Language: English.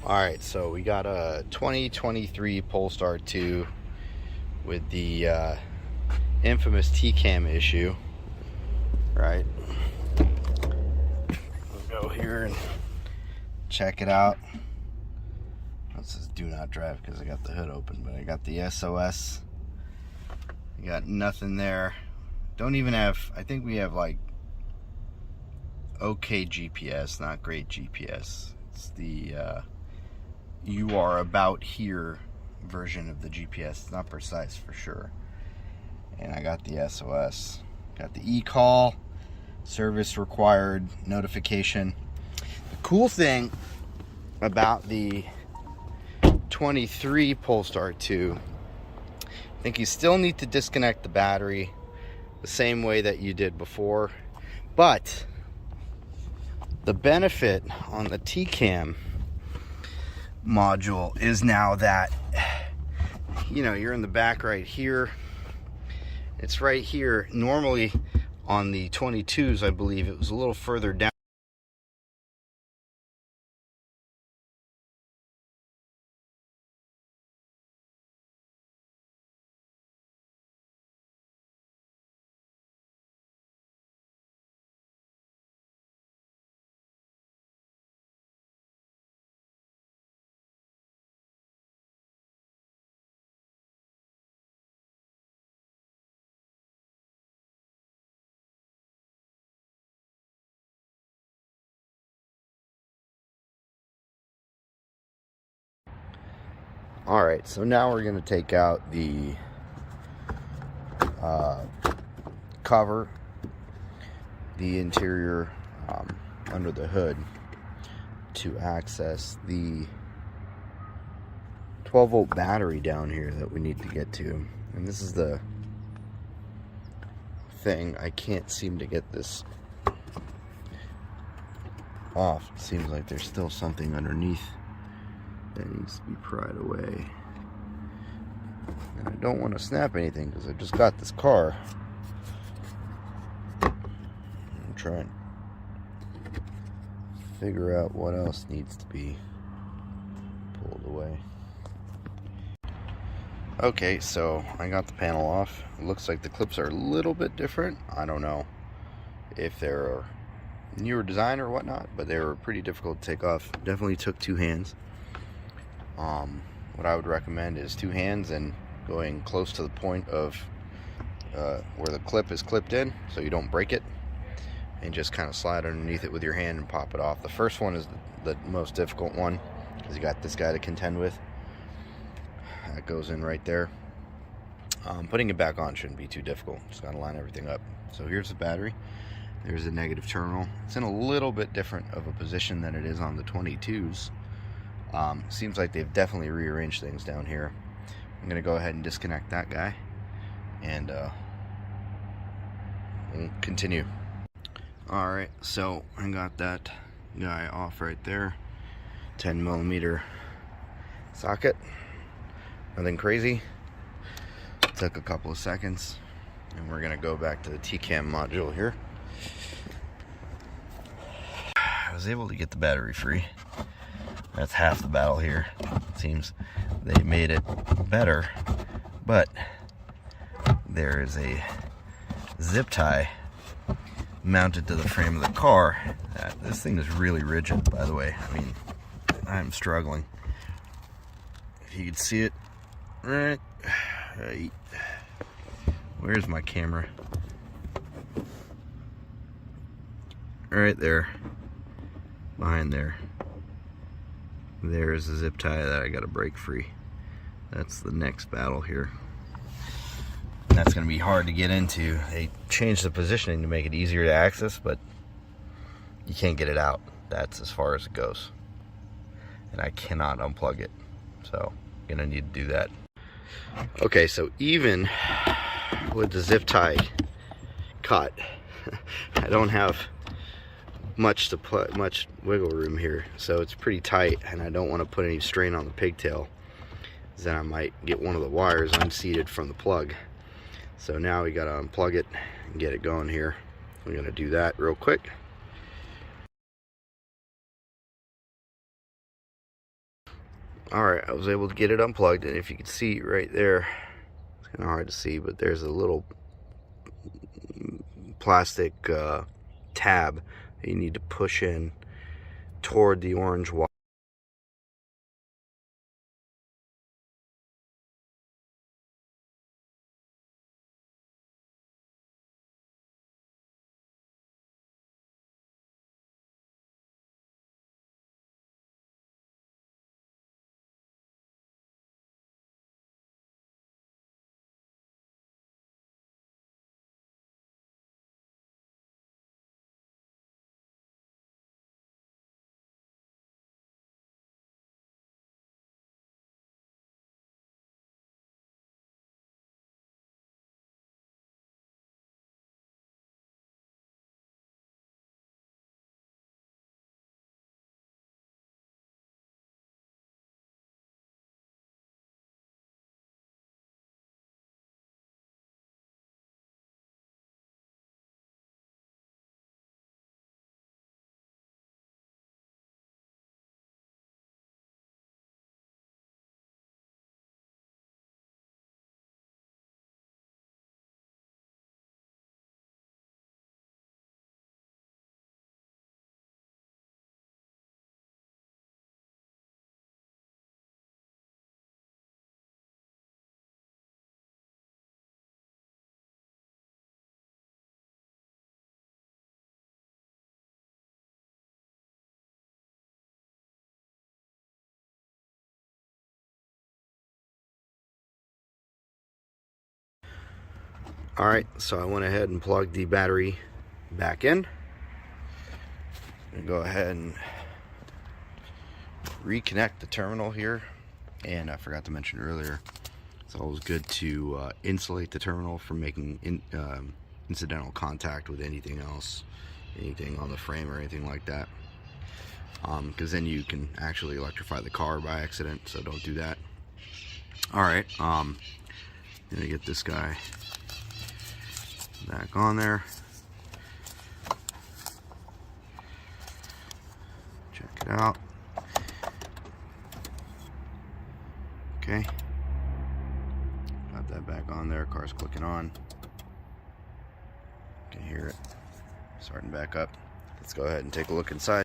Alright, so we got a 2023 Polestar 2 with the infamous TCAM issue, right? We'll go here and check it out. This is do not drive because I got the hood open, but I got the SOS. I got nothing there. Don't even have, I think we have like okay GPS, not great GPS. It's the you are about here version of the GPS. It's not precise for sure. And I got the SOS, got the e-call, service required notification. The cool thing about the 23 Polestar 2, I think you still need to disconnect the battery the same way that you did before, but the benefit on the TCAM module is now that, you know, you're in the back right here. It's right here. Normally on the 22s, I believe it was a little further down. All right, so now we're going to take out the cover, the interior under the hood, to access the 12-volt battery down here that we need to get to. And this is the thing, I can't seem to get this off. It seems like there's still something underneath that needs to be pried away. And I don't want to snap anything because I just got this car. I'm trying to figure out what else needs to be pulled away. Okay, so I got the panel off. It looks like the clips are a little bit different. I don't know if they're a newer design or whatnot, but they were pretty difficult to take off. Definitely took two hands. What I would recommend is two hands and going close to the point of where the clip is clipped in so you don't break it, and just kind of slide underneath it with your hand and pop it off. The first one is the most difficult one because you got this guy to contend with. That goes in right there. Putting it back on shouldn't be too difficult. Just gotta line everything up. So here's the battery. There's the negative terminal. It's in a little bit different of a position than it is on the 22s. Seems like they've definitely rearranged things down here. I'm gonna go ahead and disconnect that guy and we'll continue. Alright, so I got that guy off right there. 10mm socket. Nothing crazy. Took a couple of seconds, and we're gonna go back to the TCAM module here. I was able to get the battery free. That's half the battle here. It seems they made it better, but there is a zip tie mounted to the frame of the car. This thing is really rigid, by the way. I mean, I'm struggling. If you could see it, right. Where's my camera? Right there, behind there. There's a zip tie that I gotta break free. That's the next battle here. That's gonna be hard to get into. They changed the positioning to make it easier to access, but you can't get it out. That's as far as it goes. And I cannot unplug it. So, I'm gonna need to do that. Okay, so even with the zip tie cut, I don't have much wiggle room here, so it's pretty tight, and I don't want to put any strain on the pigtail, then I might get one of the wires unseated from the plug. So now we got to unplug it and get it going here. We're going to do that real quick. Alright, I was able to get it unplugged, and if you can see right there, it's kind of hard to see, but there's a little plastic tab that you need to push in toward the orange wire. Alright, so I went ahead and plugged the battery back in. I'm going to go ahead and reconnect the terminal here. And I forgot to mention earlier, it's always good to insulate the terminal from making incidental contact with anything else, anything on the frame or anything like that. Because then you can actually electrify the car by accident, so don't do that. Alright, I'm going to get this guy back on there. Check it out. Okay. Got that back on there. Car's clicking on. Can hear it starting back up. Let's go ahead and take a look inside.